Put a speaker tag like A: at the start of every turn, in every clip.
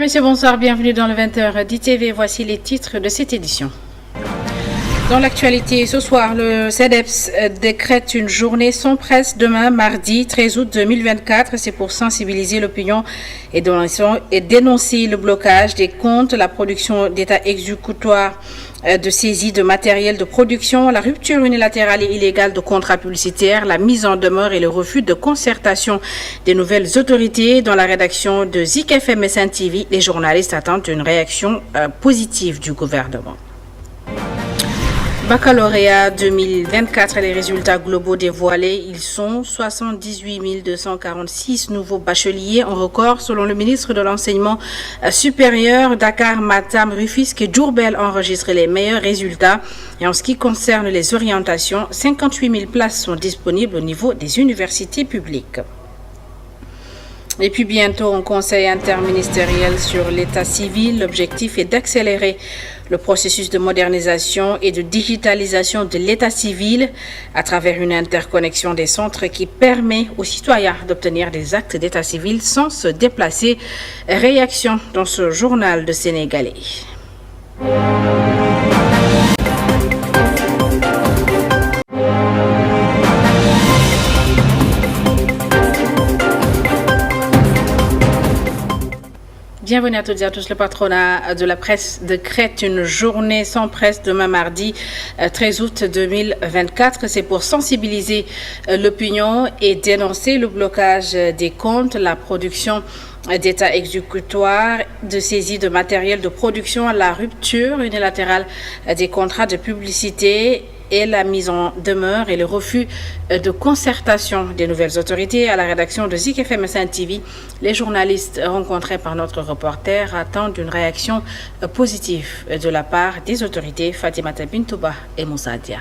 A: Messieurs, bonsoir, bienvenue dans le 20h d'ITV. Voici les titres de cette édition. Dans l'actualité, ce soir, le CEDEPS décrète une journée sans presse demain, mardi 13 août 2024. C'est pour sensibiliser l'opinion et dénoncer le blocage des comptes, la production d'état exécutoire de saisie de matériel de production, la rupture unilatérale et illégale de contrats publicitaires, la mise en demeure et le refus de concertation des nouvelles autorités. Dans la rédaction de Zik FM et Saint TV, les journalistes attendent une réaction positive du gouvernement. Baccalauréat 2024, les résultats globaux dévoilés, ils sont 78 246 nouveaux bacheliers en record selon le ministre de l'Enseignement supérieur. Dakar, Matam, Rufisque et Diourbel enregistrent les meilleurs résultats. Et en ce qui concerne les orientations, 58 000 places sont disponibles au niveau des universités publiques. Et puis bientôt, un conseil interministériel sur l'état civil. L'objectif est d'accélérer le processus de modernisation et de digitalisation de l'état civil à travers une interconnexion des centres qui permet aux citoyens d'obtenir des actes d'état civil sans se déplacer. Réaction dans ce journal de Sénégalais. Bienvenue à toutes et à tous. Le patronat de la presse décrète une journée sans presse demain mardi 13 août 2024. C'est pour sensibiliser l'opinion et dénoncer le blocage des comptes, la production d'état exécutoire, de saisie de matériel de production, la rupture unilatérale des contrats de publicité et la mise en demeure et le refus de concertation des nouvelles autorités. À la rédaction de Zik FM Saint TV, les journalistes rencontrés par notre reporter attendent une réaction positive de la part des autorités. Fatimata Bintouba et Moussa Dia.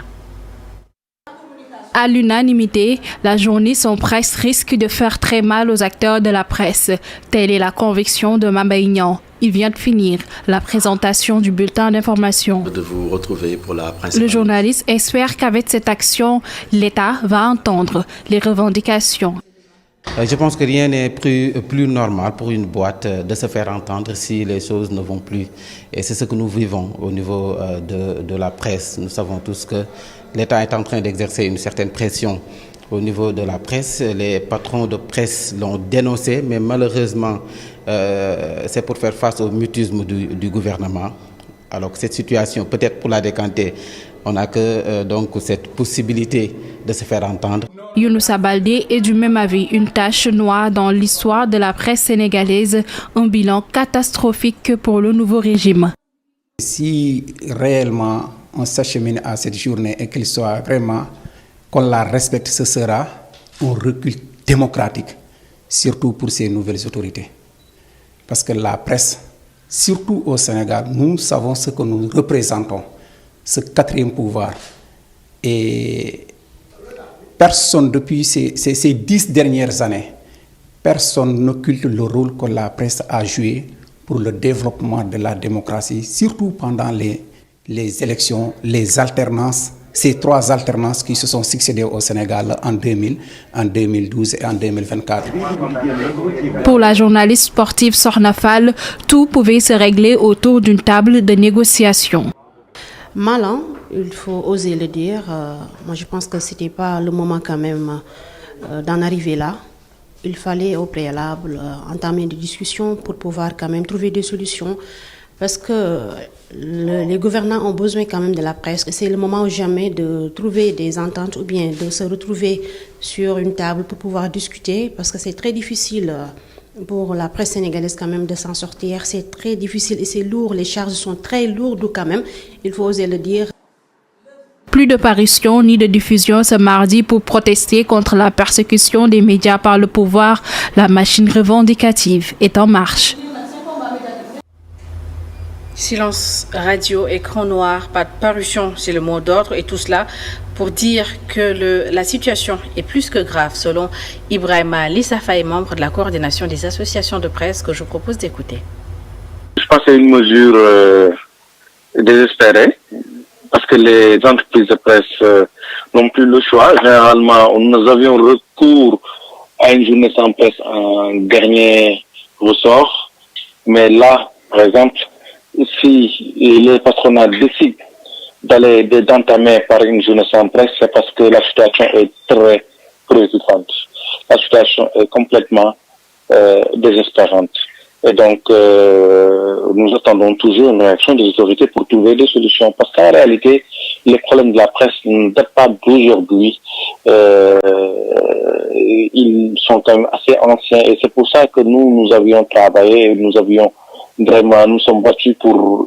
B: À l'unanimité, la journée sans presse risque de faire très mal aux acteurs de la presse. Telle est la conviction de Mambaignan. Il vient de finir la présentation du bulletin d'information.
C: De vous retrouver pour la
B: Le journaliste espère qu'avec cette action, l'État va entendre les revendications.
D: Je pense que rien n'est plus normal pour une boîte de se faire entendre si les choses ne vont plus. Et c'est ce que nous vivons au niveau de la presse. Nous savons tous que l'État est en train d'exercer une certaine pression au niveau de la presse. Les patrons de presse l'ont dénoncé, mais malheureusement, c'est pour faire face au mutisme du gouvernement. Alors que cette situation, peut-être pour la décanter, on n'a que donc cette possibilité de se faire entendre.
B: Younoussa Baldé est du même avis. Une tache noire dans l'histoire de la presse sénégalaise, un bilan catastrophique pour le nouveau régime.
E: Si réellement on s'achemine à cette journée et qu'il soit vraiment, qu'on la respecte, ce sera un recul démocratique, surtout pour ces nouvelles autorités. Parce que la presse, surtout au Sénégal, nous savons ce que nous représentons, ce quatrième pouvoir. Et personne, depuis ces 10 dernières années, personne n'occulte le rôle que la presse a joué pour le développement de la démocratie, surtout pendant les élections, les alternances, ces 3 alternances qui se sont succédées au Sénégal en 2000, en 2012 et en 2024.
B: Pour la journaliste sportive Sornafal, tout pouvait se régler autour d'une table de négociation.
F: Malin, il faut oser le dire. Moi, je pense que ce n'était pas le moment quand même d'en arriver là. Il fallait au préalable entamer des discussions pour pouvoir quand même trouver des solutions. Parce que les gouvernants ont besoin quand même de la presse. C'est le moment ou jamais de trouver des ententes ou bien de se retrouver sur une table pour pouvoir discuter. Parce que c'est très difficile pour la presse sénégalaise quand même de s'en sortir. C'est très difficile et c'est lourd. Les charges sont très lourdes quand même. Il faut oser le dire.
B: Plus de parution ni de diffusion ce mardi pour protester contre la persécution des médias par le pouvoir. La machine revendicative est en marche.
A: Silence radio, écran noir, pas de parution, c'est le mot d'ordre et tout cela pour dire que la situation est plus que grave selon Ibrahima Lissafaye, membre de la coordination des associations de presse que je vous propose d'écouter.
G: Je pense que c'est une mesure désespérée parce que les entreprises de presse n'ont plus le choix. Généralement, nous avions recours à une journée sans presse en dernier ressort. Mais là, par exemple, si le patronat décide d'entamer par une journée sans presse, c'est parce que la situation est très préoccupante. La situation est complètement désespérante. Et donc, nous attendons toujours une réaction des autorités pour trouver des solutions. Parce qu'en réalité, les problèmes de la presse ne datent pas d'aujourd'hui. Ils sont quand même assez anciens. Et c'est pour ça que nous avions travaillé, nous sommes battus pour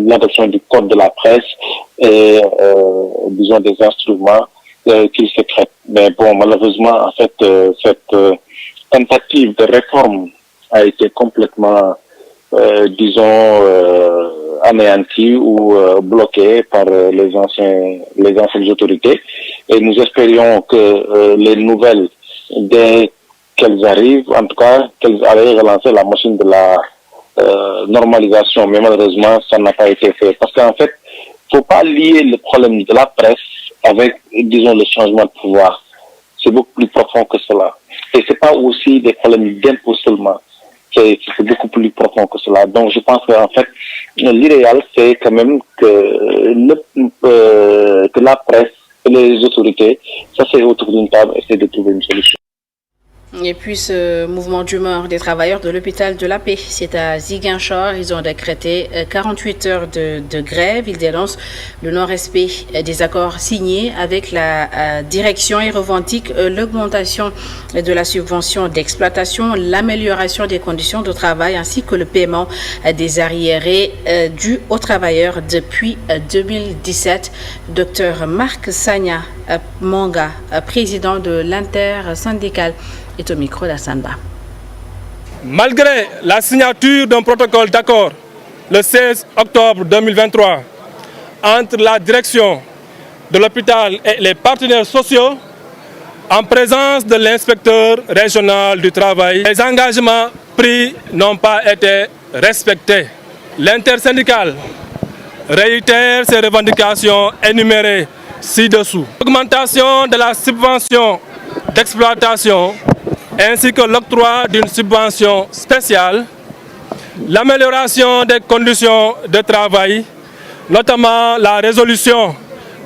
G: l'adoption du code de la presse et, disons, des instruments qu'ils sécrètent. Mais bon, malheureusement, en fait, cette tentative de réforme a été complètement, anéantie ou bloquée par les anciennes autorités. Et nous espérions que les nouvelles, dès qu'elles arrivent, en tout cas, qu'elles allaient relancer la machine de la normalisation. Mais malheureusement, ça n'a pas été fait. Parce qu'en fait, il ne faut pas lier le problème de la presse avec, disons, le changement de pouvoir. C'est beaucoup plus profond que cela. Et c'est pas aussi des problèmes d'impôt seulement. C'est beaucoup plus profond que cela. Donc, je pense qu'en fait, l'idéal, c'est quand même que la presse et les autorités s'asseyent autour d'une table et essaient de trouver une solution.
A: Et puis ce mouvement d'humeur des travailleurs de l'hôpital de la Paix, c'est à Ziguinchor. Ils ont décrété 48 heures de grève. Ils dénoncent le non-respect des accords signés avec la direction et revendiquent l'augmentation de la subvention d'exploitation, l'amélioration des conditions de travail ainsi que le paiement des arriérés dus aux travailleurs depuis 2017. Docteur Marc Sagna Manga, président de l'intersyndicale, est au micro d'Assamba.
C: Malgré la signature d'un protocole d'accord le 16 octobre 2023 entre la direction de l'hôpital et les partenaires sociaux, en présence de l'inspecteur régional du travail, les engagements pris n'ont pas été respectés. L'intersyndicale réitère ses revendications énumérées ci-dessous. L'augmentation de la subvention d'exploitation ainsi que l'octroi d'une subvention spéciale, l'amélioration des conditions de travail, notamment la résolution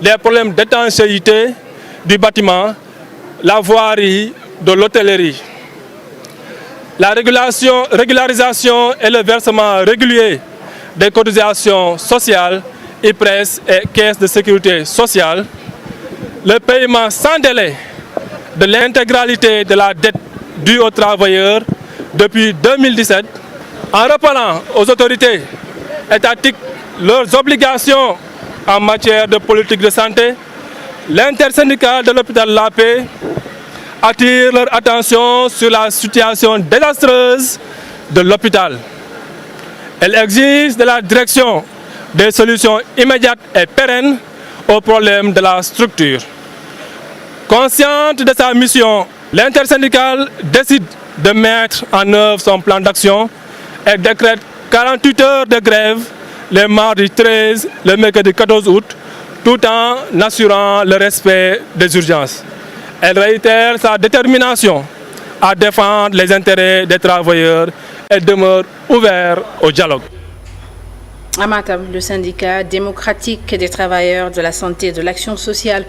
C: des problèmes d'étanchéité du bâtiment, la voirie, de l'hôtellerie. La régularisation et le versement régulier des cotisations sociales, IPRES et caisses de sécurité sociale, le paiement sans délai de l'intégralité de la dette due aux travailleurs depuis 2017, en rappelant aux autorités étatiques leurs obligations en matière de politique de santé, l'intersyndicale de l'hôpital La Paix attire leur attention sur la situation désastreuse de l'hôpital. Elle exige de la direction des solutions immédiates et pérennes aux problèmes de la structure. Consciente de sa mission, l'intersyndicale décide de mettre en œuvre son plan d'action et décrète 48 heures de grève les mardis 13, le mercredi 14 août, tout en assurant le respect des urgences. Elle réitère sa détermination à défendre les intérêts des travailleurs et demeure ouverte au dialogue.
A: À Matam, le syndicat démocratique des travailleurs de la santé et de l'action sociale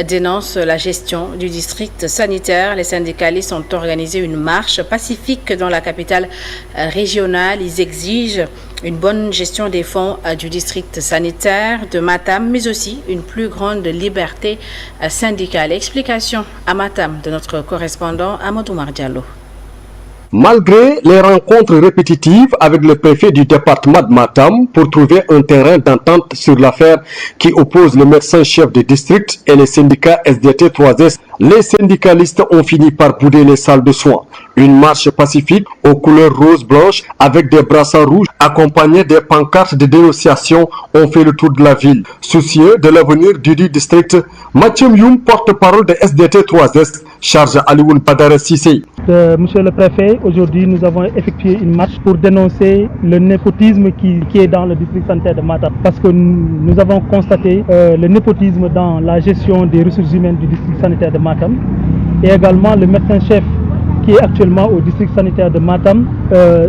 A: dénonce la gestion du district sanitaire. Les syndicalistes ont organisé une marche pacifique dans la capitale régionale. Ils exigent une bonne gestion des fonds du district sanitaire de Matam, mais aussi une plus grande liberté syndicale. Explication à Matam de notre correspondant Amadou Mardiallo.
H: Malgré les rencontres répétitives avec le préfet du département de Matam pour trouver un terrain d'entente sur l'affaire qui oppose le médecin-chef du district et les syndicats SDT 3S, les syndicalistes ont fini par bouder les salles de soins. Une marche pacifique aux couleurs rose-blanche avec des brassards rouges accompagnés des pancartes de dénonciation ont fait le tour de la ville. Soucieux de l'avenir du district, Mathieu Myoum, porte-parole de SDT 3S, charge Alioune Badara Sissé.
I: Monsieur le préfet, aujourd'hui nous avons effectué une marche pour dénoncer le népotisme qui est dans le district sanitaire de Matam. Parce que nous avons constaté le népotisme dans la gestion des ressources humaines du district sanitaire de Matam et également le médecin-chef qui est actuellement au district sanitaire de Matam.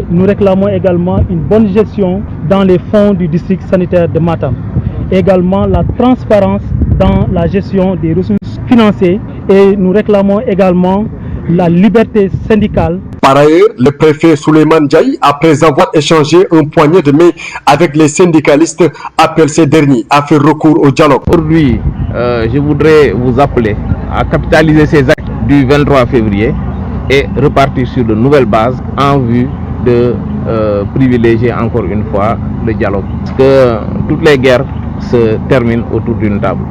I: Nous réclamons également une bonne gestion dans les fonds du district sanitaire de Matam. Également la transparence dans la gestion des ressources financières et nous réclamons également la liberté syndicale.
H: Par ailleurs, le préfet Souleymane Ndiaye, après avoir échangé un poignet de main avec les syndicalistes, appelle ces derniers à faire recours au dialogue.
J: Aujourd'hui, je voudrais vous appeler à capitaliser ces actes du 23 février et repartir sur de nouvelles bases en vue de privilégier encore une fois le dialogue. Parce que toutes les guerres se terminent autour d'une table.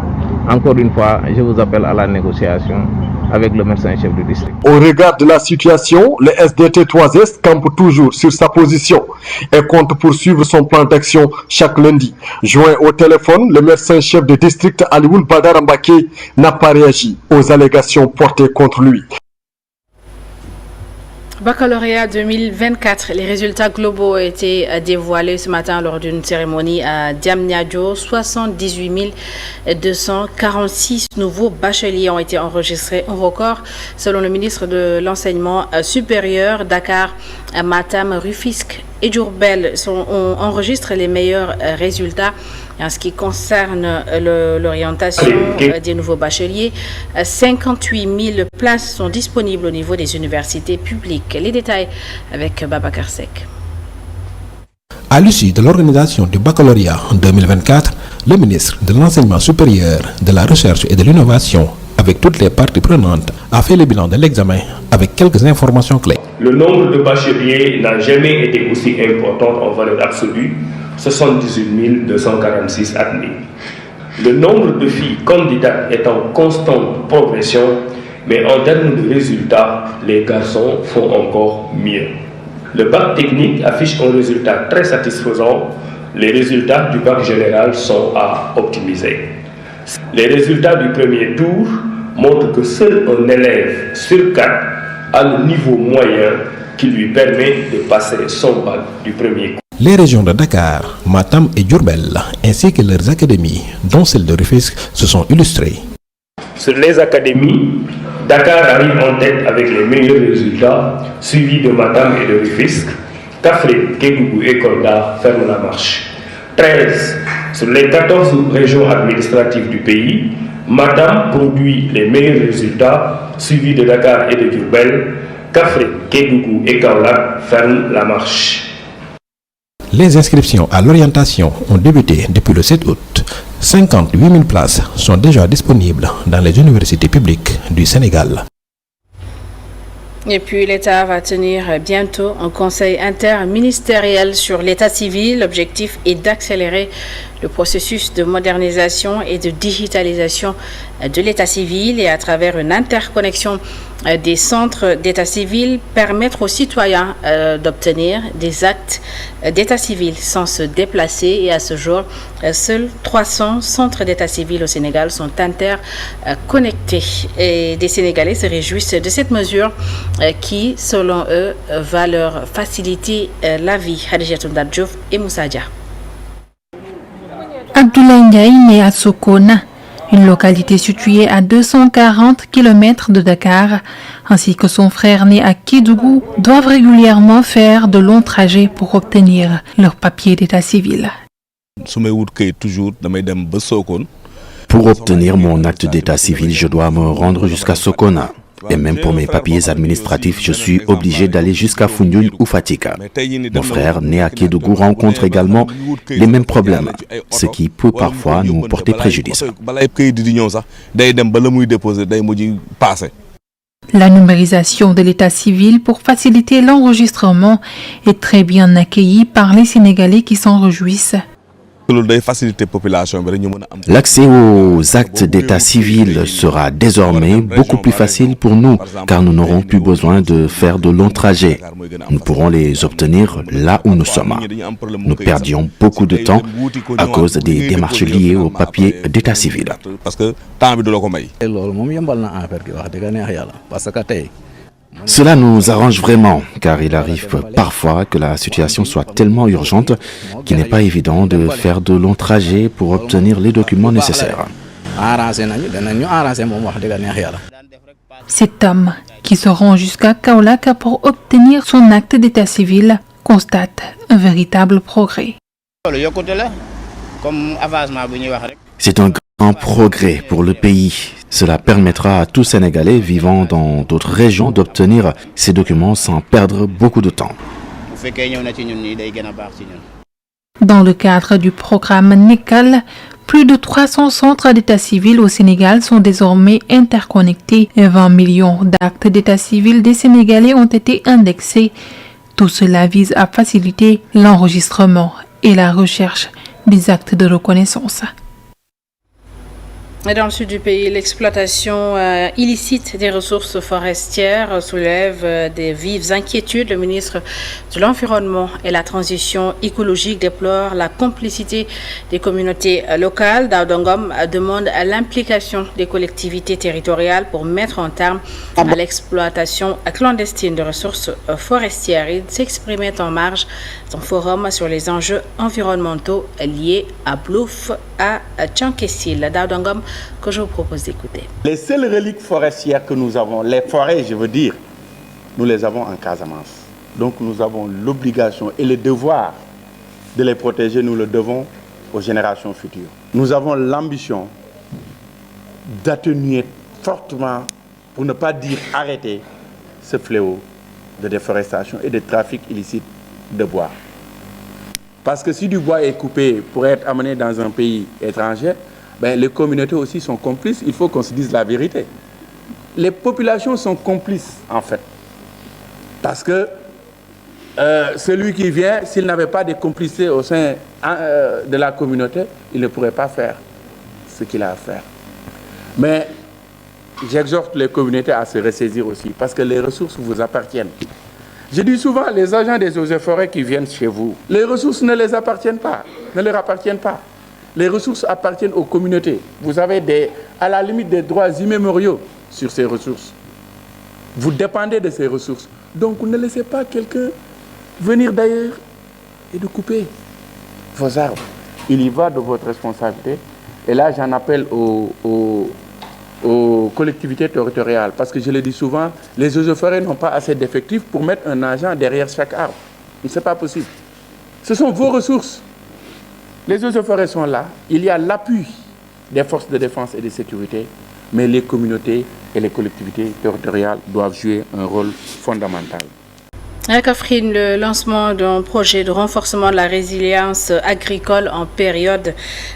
J: Encore une fois, je vous appelle à la négociation avec le médecin-chef du district.
H: Au regard de la situation, le SDT3S campe toujours sur sa position et compte poursuivre son plan d'action chaque lundi. Joint au téléphone, le médecin-chef du district Alioune Badara Mbacké n'a pas réagi aux allégations portées contre lui.
A: Baccalauréat 2024, les résultats globaux ont été dévoilés ce matin lors d'une cérémonie à Diamniadio. 78 246 nouveaux bacheliers ont été enregistrés, un record selon le ministre de l'Enseignement supérieur. Dakar, Matam, Rufisque et Diourbel enregistrent les meilleurs résultats. En ce qui concerne l'orientation des nouveaux bacheliers, 58 000 places sont disponibles au niveau des universités publiques. Les détails avec Babacar Seck.
K: À l'issue de l'organisation du baccalauréat en 2024, le ministre de l'Enseignement supérieur, de la Recherche et de l'Innovation, avec toutes les parties prenantes, a fait le bilan de l'examen avec quelques informations clés.
C: Le nombre de bacheliers n'a jamais été aussi important en valeur absolue. 78 246 admis. Le nombre de filles candidates est en constante progression, mais en termes de résultats, les garçons font encore mieux. Le bac technique affiche un résultat très satisfaisant. Les résultats du bac général sont à optimiser. Les résultats du premier tour montrent que seul un élève sur 4 a le niveau moyen qui lui permet de passer son bac du premier cours.
K: Les régions de Dakar, Matam et Diourbel, ainsi que leurs académies, dont celle de Rufisque, se sont illustrées.
C: Sur les académies, Dakar arrive en tête avec les meilleurs résultats, suivi de Matam et de Rufisque. Kaffrine, Kédougou et Kolda ferment la marche. 13 sur les 14 régions administratives du pays, Matam produit les meilleurs résultats, suivi de Dakar et de Diourbel. Kaffrine, Kédougou et Kaolack ferment la marche.
K: Les inscriptions à l'orientation ont débuté depuis le 7 août. 58 000 places sont déjà disponibles dans les universités publiques du Sénégal.
A: Et puis l'État va tenir bientôt un conseil interministériel sur l'état civil. L'objectif est d'accélérer le processus de modernisation et de digitalisation de l'état civil et à travers une interconnexion des centres d'état civil, permettre aux citoyens d'obtenir des actes d'état civil sans se déplacer. Et à ce jour, seuls 300 centres d'état civil au Sénégal sont interconnectés. Et des Sénégalais se réjouissent de cette mesure qui, selon eux, va leur faciliter la vie. Khadijatou Diouf et Moussa Dia.
L: Abdoulaye Ndiaye né à Sokona, une localité située à 240 km de Dakar, ainsi que son frère né à Kédougou, doivent régulièrement faire de longs trajets pour obtenir leur papier d'état civil.
M: Pour obtenir mon acte d'état civil, je dois me rendre jusqu'à Sokona. Et même pour mes papiers administratifs, je suis obligé d'aller jusqu'à Foundiougne ou Fatika. Mon frère, né à Kédougou, rencontre également les mêmes problèmes, ce qui peut parfois nous porter préjudice.
L: La numérisation de l'état civil pour faciliter l'enregistrement est très bien accueillie par les Sénégalais qui s'en réjouissent.
M: L'accès aux actes d'état civil sera désormais beaucoup plus facile pour nous, car nous n'aurons plus besoin de faire de longs trajets. Nous pourrons les obtenir là où nous sommes. Nous perdions beaucoup de temps à cause des démarches liées aux papiers d'état civil. Cela nous arrange vraiment, car il arrive parfois que la situation soit tellement urgente qu'il n'est pas évident de faire de longs trajets pour obtenir les documents nécessaires.
L: Cet homme qui se rend jusqu'à Kaolack pour obtenir son acte d'état civil, constate un véritable progrès.
M: C'est un grand progrès pour le pays. Cela permettra à tout Sénégalais vivant dans d'autres régions d'obtenir ces documents sans perdre beaucoup de temps.
L: Dans le cadre du programme NICAL, plus de 300 centres d'état civil au Sénégal sont désormais interconnectés et 20 millions d'actes d'état civil des Sénégalais ont été indexés. Tout cela vise à faciliter l'enregistrement et la recherche des actes de reconnaissance.
A: Et dans le sud du pays, l'exploitation illicite des ressources forestières soulève des vives inquiétudes. Le ministre de l'Environnement et la Transition écologique déplore la complicité des communautés locales. Daoudongom demande l'implication des collectivités territoriales pour mettre un terme à l'exploitation clandestine de ressources forestières. Il s'exprimait en marge d'un forum sur les enjeux environnementaux liés à Blouf à Tchankessil. Daoudongom, que je vous propose d'écouter.
N: Les seules reliques forestières que nous avons, les forêts, je veux dire, nous les avons en Casamance. Donc nous avons l'obligation et le devoir de les protéger, nous le devons aux générations futures. Nous avons l'ambition d'atténuer fortement, pour ne pas dire arrêter, ce fléau de déforestation et de trafic illicite de bois. Parce que si du bois est coupé pour être amené dans un pays étranger, ben, les communautés aussi sont complices, il faut qu'on se dise la vérité. Les populations sont complices, en fait. Parce que celui qui vient, s'il n'avait pas de complicité au sein de la communauté, il ne pourrait pas faire ce qu'il a à faire. Mais j'exhorte les communautés à se ressaisir aussi, parce que les ressources vous appartiennent. Je dis souvent, les agents des eaux et forêts qui viennent chez vous, les ressources ne les appartiennent pas, ne leur appartiennent pas. Les ressources appartiennent aux communautés. Vous avez à la limite des droits immémoriaux sur ces ressources. Vous dépendez de ces ressources. Donc ne laissez pas quelqu'un venir d'ailleurs et de couper vos arbres. Il y va de votre responsabilité. Et là, j'en appelle aux collectivités territoriales. Parce que je le dis souvent, les eaux et forêts n'ont pas assez d'effectifs pour mettre un agent derrière chaque arbre. Ce n'est pas possible. Ce sont vos ressources. Les eaux et forêts sont là. Il y a l'appui des forces de défense et de sécurité. Mais les communautés et les collectivités territoriales doivent jouer un rôle fondamental.
A: À Kaffrine, le lancement d'un projet de renforcement de la résilience agricole en période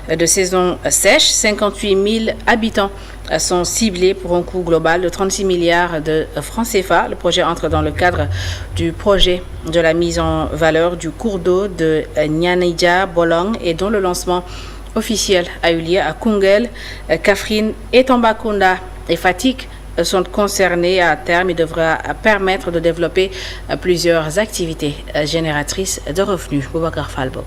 A: de saison sèche. 58 000 habitants sont ciblés pour un coût global de 36 milliards de francs CFA. Le projet entre dans le cadre du projet de la mise en valeur du cours d'eau de Nyanija Bolong et dont le lancement officiel a eu lieu à Koungheul, Kaffrine et Tambacounda et Fatick sont concernés à terme et devra permettre de développer plusieurs activités génératrices de revenus. Boubacar Falbop.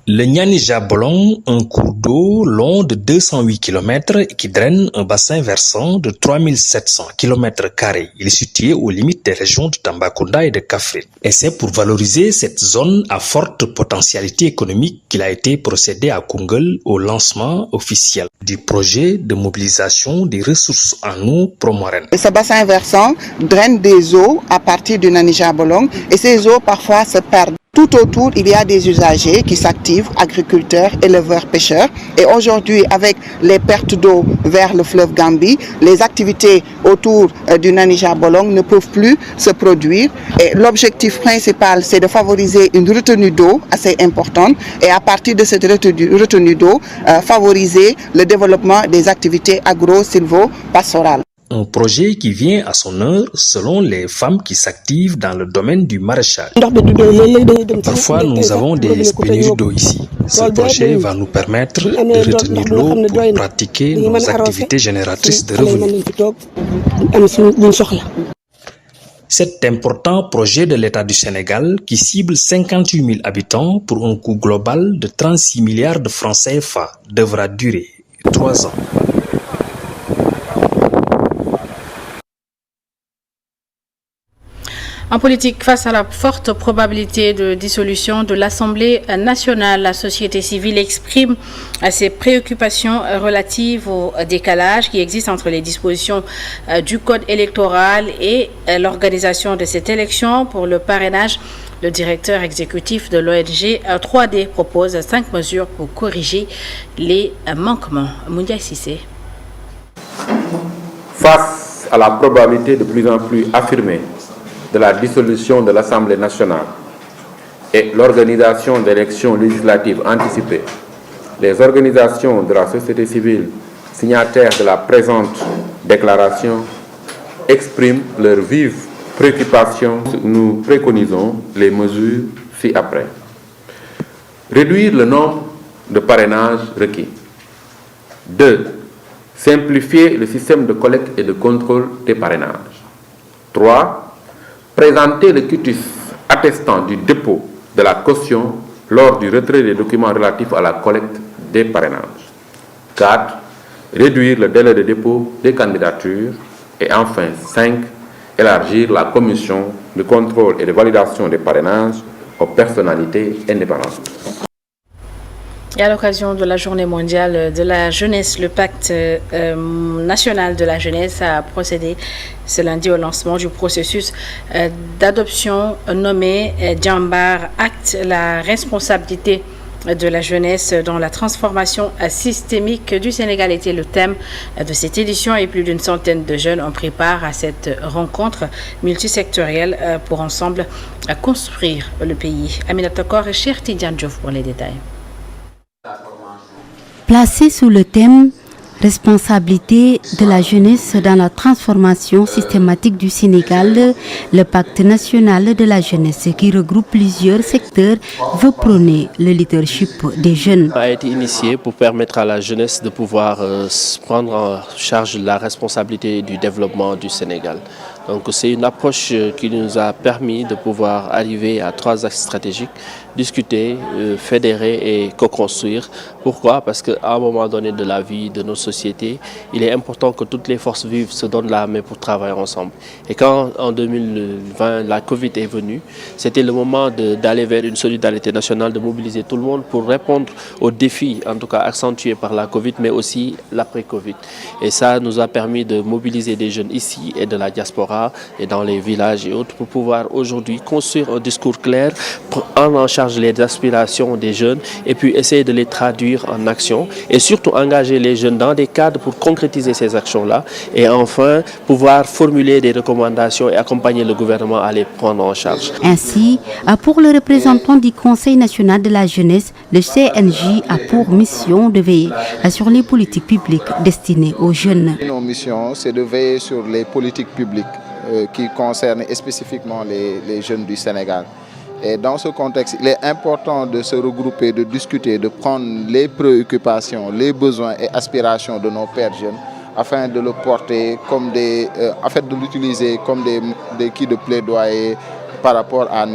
O: Le Nyanija Bolong, un cours d'eau long de 208 km qui draine un bassin versant de 3700 km². Il est situé aux limites des régions de Tambacounda et de Kaffrine. Et c'est pour valoriser cette zone à forte potentialité économique qu'il a été procédé à Koungheul au lancement officiel du projet de mobilisation des ressources en eau promoraine.
P: Ce bassin versant draine des eaux à partir du Nyanija Bolong et ces eaux parfois se perdent. Tout autour, il y a des usagers qui s'activent, agriculteurs, éleveurs, pêcheurs. Et aujourd'hui, avec les pertes d'eau vers le fleuve Gambie, les activités autour du Nyanija Bolong ne peuvent plus se produire. Et l'objectif principal, c'est de favoriser une retenue d'eau assez importante. Et à partir de cette retenue d'eau, favoriser le développement des activités agro-silvo-pastorales.
O: Un projet qui vient à son heure selon les femmes qui s'activent dans le domaine du maraîchage. Parfois, nous avons des pénuries d'eau ici. Ce projet va nous permettre de retenir l'eau pour pratiquer nos activités génératrices de revenus. Cet important projet de l'État du Sénégal qui cible 58 000 habitants pour un coût global de 36 milliards de francs CFA devra durer 3 ans.
A: En politique, face à la forte probabilité de dissolution de l'Assemblée nationale, la société civile exprime ses préoccupations relatives au décalage qui existe entre les dispositions du code électoral et l'organisation de cette élection. Pour le parrainage, le directeur exécutif de l'ONG 3D propose 5 mesures pour corriger les manquements. Moundia Sissé.
Q: Face à la probabilité de plus en plus affirmée de la dissolution de l'Assemblée nationale et l'organisation d'élections législatives anticipées, les organisations de la société civile signataires de la présente déclaration expriment leurs vives préoccupations. Nous préconisons les mesures ci-après. Réduire le nombre de parrainages requis. 2. Simplifier le système de collecte et de contrôle des parrainages. 3. Présenter le quitus attestant du dépôt de la caution lors du retrait des documents relatifs à la collecte des parrainages. 4. Réduire le délai de dépôt des candidatures. Et enfin, 5. Élargir la commission de contrôle et de validation des parrainages aux personnalités indépendantes.
A: Et à l'occasion de la Journée mondiale de la jeunesse, le Pacte national de la jeunesse a procédé ce lundi au lancement du processus d'adoption nommé Djambar Acte, la responsabilité de la jeunesse dans la transformation systémique du Sénégal était le thème de cette édition et plus d'une centaine de jeunes ont pris part à cette rencontre multisectorielle pour ensemble construire le pays. Aminata Kor et Cheikh Tidiane Diouf pour les détails.
R: Placé sous le thème Responsabilité de la jeunesse dans la transformation systématique du Sénégal, le Pacte national de la jeunesse qui regroupe plusieurs secteurs veut prôner le leadership des jeunes.
S: A été initié pour permettre à la jeunesse de pouvoir prendre en charge la responsabilité du développement du Sénégal. Donc c'est une approche qui nous a permis de pouvoir arriver à 3 axes stratégiques, discuter, fédérer et co-construire. Pourquoi? Parce qu'à un moment donné de la vie de nos sociétés, il est important que toutes les forces vives se donnent la main pour travailler ensemble. Et quand en 2020 la Covid est venue, c'était le moment d'aller vers une solidarité nationale, de mobiliser tout le monde pour répondre aux défis, en tout cas accentués par la Covid, mais aussi l'après-Covid. Et ça nous a permis de mobiliser des jeunes ici et de la diaspora et dans les villages et autres pour pouvoir aujourd'hui construire un discours clair, prendre en charge les aspirations des jeunes et puis essayer de les traduire en action et surtout engager les jeunes dans des cadres pour concrétiser ces actions-là et enfin pouvoir formuler des recommandations et accompagner le gouvernement à les prendre en charge.
R: Ainsi, pour le représentant du Conseil national de la jeunesse, le CNJ a pour mission de veiller sur les politiques publiques destinées aux jeunes.
T: Nos missions, c'est de veiller sur les politiques publiques qui concernent spécifiquement les jeunes du Sénégal. Et dans ce contexte, il est important de se regrouper, de discuter, de prendre les préoccupations, les besoins et aspirations de nos pères jeunes afin de le porter comme de l'utiliser comme des quilles de plaidoyer par rapport à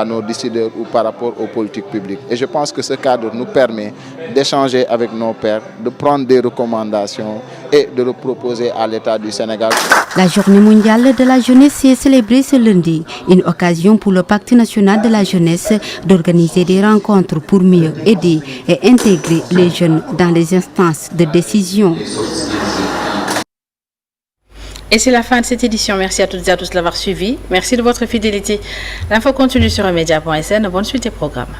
T: nos décideurs ou par rapport aux politiques publiques. Et je pense que ce cadre nous permet d'échanger avec nos pairs, de prendre des recommandations et de le proposer à l'État du Sénégal.
R: La Journée mondiale de la jeunesse est célébrée ce lundi, une occasion pour le Pacte national de la jeunesse d'organiser des rencontres pour mieux aider et intégrer les jeunes dans les instances de décision.
A: Et c'est la fin de cette édition. Merci à toutes et à tous de l'avoir suivi. Merci de votre fidélité. L'info continue sur emedia.sn. Bonne suite des programmes.